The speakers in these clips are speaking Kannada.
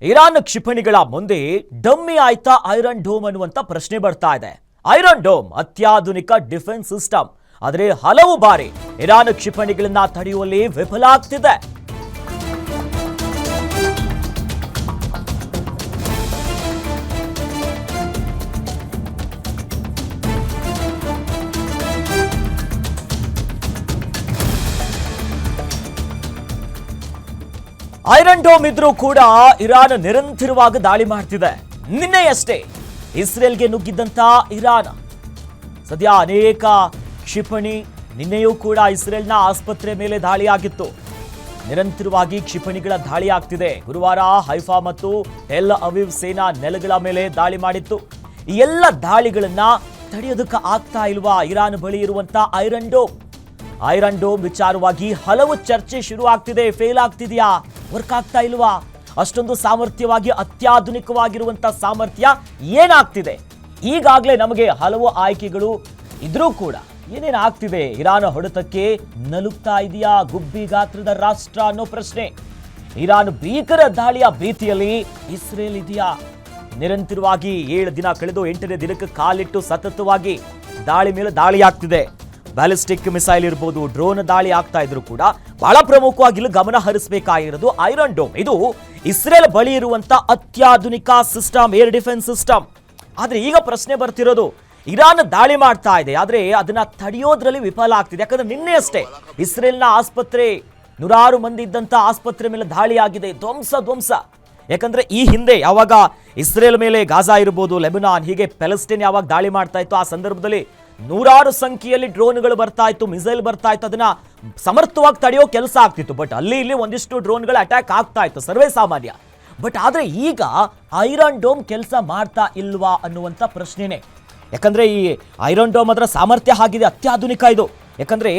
ಇರಾನ್ ಕ್ಷಿಪಣಿಗಳ ಮುಂದೆ ಡಮ್ಮಿ ಆಯ್ತಾ ಐರನ್ ಡೋಮ್ ಅನ್ನುವಂತ ಪ್ರಶ್ನೆ ಬರ್ತಾ ಇದೆ. ಐರನ್ ಡೋಮ್ ಅತ್ಯಾಧುನಿಕ ಡಿಫೆನ್ಸ್ ಸಿಸ್ಟಮ್, ಆದರೆ ಹಲವು ಬಾರಿ ಇರಾನ್ ಕ್ಷಿಪಣಿಗಳನ್ನ ತಡೆಯುವಲ್ಲಿ ವಿಫಲ ಆಗ್ತಿದೆ. ಐರನ್ ಡೋಮ್ ಇದ್ರೂ ಕೂಡ ಇರಾನ್ ನಿರಂತರವಾಗಿ ದಾಳಿ ಮಾಡ್ತಿದೆ. ನಿನ್ನೆಯಷ್ಟೇ ಇಸ್ರೇಲ್ಗೆ ನುಗ್ಗಿದ್ದಂತ ಇರಾನ್ ಸದ್ಯ ಅನೇಕ ಕ್ಷಿಪಣಿ, ನಿನ್ನೆಯೂ ಕೂಡ ಇಸ್ರೇಲ್ನ ಆಸ್ಪತ್ರೆ ಮೇಲೆ ದಾಳಿಯಾಗಿತ್ತು. ನಿರಂತರವಾಗಿ ಕ್ಷಿಪಣಿಗಳ ದಾಳಿ ಆಗ್ತಿದೆ. ಗುರುವಾರ ಹೈಫಾ ಮತ್ತು ಟೆಲ್ ಅವೀವ್ ಸೇನಾ ನೆಲೆಗಳ ಮೇಲೆ ದಾಳಿ ಮಾಡಿತ್ತು. ಈ ಎಲ್ಲ ದಾಳಿಗಳನ್ನ ತಡೆಯೋದಕ್ಕೆ ಆಗ್ತಾ ಇಲ್ವಾ ಇರಾನ್ ಬಳಿ ಇರುವಂತ ಐರನ್ ಡೋಮ್? ಐರನ್ ಡೋಮ್ ವಿಚಾರವಾಗಿ ಹಲವು ಚರ್ಚೆ ಶುರು ಆಗ್ತಿದೆ. ಫೇಲ್ ಆಗ್ತಿದೆಯಾ, ವರ್ಕ್ ಆಗ್ತಾ ಇಲ್ವಾ, ಅಷ್ಟೊಂದು ಸಾಮರ್ಥ್ಯವಾಗಿ ಅತ್ಯಾಧುನಿಕವಾಗಿರುವಂತ ಸಾಮರ್ಥ್ಯ ಏನಾಗ್ತಿದೆ? ಈಗಾಗಲೇ ನಮಗೆ ಹಲವು ಆಯ್ಕೆಗಳು ಇದ್ರೂ ಕೂಡ ಏನೇನು ಆಗ್ತಿದೆ? ಇರಾನ್ ಹೊಡೆತಕ್ಕೆ ನಲುಗ್ತಾ ಇದೆಯಾ ಗುಬ್ಬಿ ಗಾತ್ರದ ರಾಷ್ಟ್ರ ಅನ್ನೋ ಪ್ರಶ್ನೆ. ಇರಾನ್ ಭೀಕರ ದಾಳಿಯ ಭೀತಿಯಲ್ಲಿ ಇಸ್ರೇಲ್ ಇದೆಯಾ? ನಿರಂತರವಾಗಿ 7 ದಿನ ಕಳೆದು 8ನೇ ದಿನಕ್ಕೆ ಕಾಲಿಟ್ಟು ಸತತವಾಗಿ ದಾಳಿ ಮೇಲೆ ದಾಳಿ ಆಗ್ತಿದೆ. ಬ್ಯಾಲಿಸ್ಟಿಕ್ ಮಿಸೈಲ್ ಇರಬಹುದು, ಡ್ರೋನ್ ದಾಳಿ ಆಗ್ತಾ ಇದ್ರು ಕೂಡ ಬಹಳ ಪ್ರಮುಖವಾಗಿ ಇಲ್ಲಿ ಗಮನ ಹರಿಸಬೇಕಾಗಿರೋದು ಐರನ್ ಡೋಮ್. ಇದು ಇಸ್ರೇಲ್ ಬಳಿ ಇರುವಂತ ಅತ್ಯಾಧುನಿಕ ಸಿಸ್ಟಮ್, ಏರ್ ಡಿಫೆನ್ಸ್ ಸಿಸ್ಟಮ್. ಆದ್ರೆ ಈಗ ಪ್ರಶ್ನೆ ಬರ್ತಿರೋದು, ಇರಾನ್ ದಾಳಿ ಮಾಡ್ತಾ ಇದೆ, ಆದ್ರೆ ಅದನ್ನ ತಡೆಯೋದ್ರಲ್ಲಿ ವಿಫಲ ಆಗ್ತಿದೆ. ಯಾಕಂದ್ರೆ ನಿನ್ನೆ ಅಷ್ಟೇ ಇಸ್ರೇಲ್ನ ಆಸ್ಪತ್ರೆ, ನೂರಾರು ಮಂದಿ ಇದ್ದಂತ ಆಸ್ಪತ್ರೆ ಮೇಲೆ ದಾಳಿ ಆಗಿದೆ, ಧ್ವಂಸ. ಯಾಕಂದ್ರೆ ಈ ಹಿಂದೆ ಯಾವಾಗ ಇಸ್ರೇಲ್ ಮೇಲೆ ಗಾಜಾ ಇರ್ಬೋದು, ಲೆಬನಾನ್, ಹೀಗೆ ಪ್ಯಾಲೆಸ್ಟೈನ್ ಯಾವಾಗ ದಾಳಿ ಮಾಡ್ತಾ ಇತ್ತು, ಆ ಸಂದರ್ಭದಲ್ಲಿ ನೂರಾರು ಸಂಖ್ಯೆಯಲ್ಲಿ ಡ್ರೋನ್ಗಳು ಬರ್ತಾ ಇತ್ತು, ಮಿಸೈಲ್ ಬರ್ತಾ ಇತ್ತು. ಅದನ್ನ ಸಮರ್ಥವಾಗಿ ತಡೆಯೋ ಕೆಲಸ ಆಗ್ತಿತ್ತು. ಬಟ್ ಅಲ್ಲಿ ಇಲ್ಲಿ ಒಂದಿಷ್ಟು ಡ್ರೋನ್ಗಳು ಅಟ್ಯಾಕ್ ಆಗ್ತಾ ಇತ್ತು, ಸರ್ವೇ ಸಾಮಾನ್ಯ. ಬಟ್ ಆದ್ರೆ ಈಗ ಐರನ್ ಡೋಮ್ ಕೆಲಸ ಮಾಡ್ತಾ ಇಲ್ವಾ ಅನ್ನುವಂಥ ಪ್ರಶ್ನೆನೇ. ಯಾಕಂದ್ರೆ ಈ ಐರನ್ ಡೋಮ್ ಅದರ ಸಾಮರ್ಥ್ಯ ಆಗಿದೆ, ಅತ್ಯಾಧುನಿಕ ಇದು. ಯಾಕಂದ್ರೆ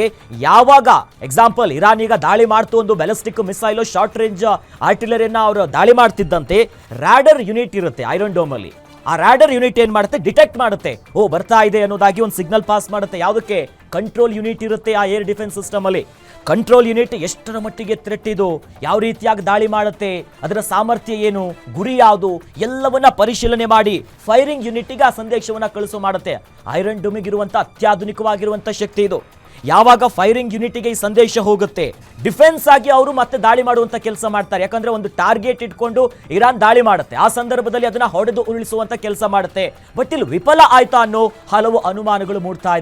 ಯಾವಾಗ ಎಕ್ಸಾಂಪಲ್ ಇರಾನ್ ಈಗ ದಾಳಿ ಮಾಡ್ತು, ಒಂದು ಬ್ಯಾಲಿಸ್ಟಿಕ್ ಮಿಸೈಲು, ಶಾರ್ಟ್ ರೇಂಜ್ ಆರ್ಟಿಲರಿಯನ್ನ ಅವರು ದಾಳಿ ಮಾಡ್ತಿದ್ದಂತೆ ರಾಡರ್ ಯೂನಿಟ್ ಇರುತ್ತೆ ಐರನ್ ಡೋಮ್ ಅಲ್ಲಿ. ಆ ರಾಡರ್ ಯೂನಿಟ್ ಏನ್ ಮಾಡುತ್ತೆ, ಡಿಟೆಕ್ಟ್ ಮಾಡುತ್ತೆ, ಓ ಬರ್ತಾ ಇದೆ ಅನ್ನೋದಾಗಿ ಒಂದು ಸಿಗ್ನಲ್ ಪಾಸ್ ಮಾಡುತ್ತೆ. ಯಾವುದಕ್ಕೆ? ಕಂಟ್ರೋಲ್ ಯೂನಿಟ್ ಇರುತ್ತೆ ಆ ಏರ್ ಡಿಫೆನ್ಸ್ ಸಿಸ್ಟಮ್ ಅಲ್ಲಿ. ಕಂಟ್ರೋಲ್ ಯೂನಿಟ್ ಎಷ್ಟರ ಮಟ್ಟಿಗೆ ಥ್ರೆಟ್ ಇದು, ಯಾವ ರೀತಿಯಾಗಿ ದಾಳಿ ಮಾಡುತ್ತೆ, ಅದರ ಸಾಮರ್ಥ್ಯ ಏನು, ಗುರಿ ಯಾವುದು, ಎಲ್ಲವನ್ನ ಪರಿಶೀಲನೆ ಮಾಡಿ ಫೈರಿಂಗ್ ಯೂನಿಟ್ಗೆ ಆ ಸಂದೇಶವನ್ನ ಕಳಿಸೋ ಮಾಡುತ್ತೆ. ಐರನ್ ಡೋಮಿಗೆ ಇರುವಂತ ಅತ್ಯಾಧುನಿಕವಾಗಿರುವಂತ ಶಕ್ತಿ ಇದು. ಯಾವಾಗ ಫೈರಿಂಗ್ ಯೂನಿಟ್ಗೆ ಈ ಸಂದೇಶ ಹೋಗುತ್ತೆ, ಡಿಫೆನ್ಸ್ ಆಗಿ ಅವರು ಮತ್ತೆ ದಾಳಿ ಮಾಡುವಂತ ಕೆಲಸ ಮಾಡ್ತಾರೆ. ಯಾಕಂದ್ರೆ ಒಂದು ಟಾರ್ಗೆಟ್ ಇಟ್ಕೊಂಡು ಇರಾನ್ ದಾಳಿ ಮಾಡುತ್ತೆ, ಆ ಸಂದರ್ಭದಲ್ಲಿ ಅದನ್ನ ಹೊಡೆದು ಉರುಳಿಸುವಂತ ಕೆಲಸ ಮಾಡುತ್ತೆ. ಬಟ್ ಇಲ್ಲಿ ವಿಫಲ ಆಯ್ತಾ ಅನ್ನೋ ಹಲವು ಅನುಮಾನಗಳು ಮೂಡ್ತಾ ಇದೆ.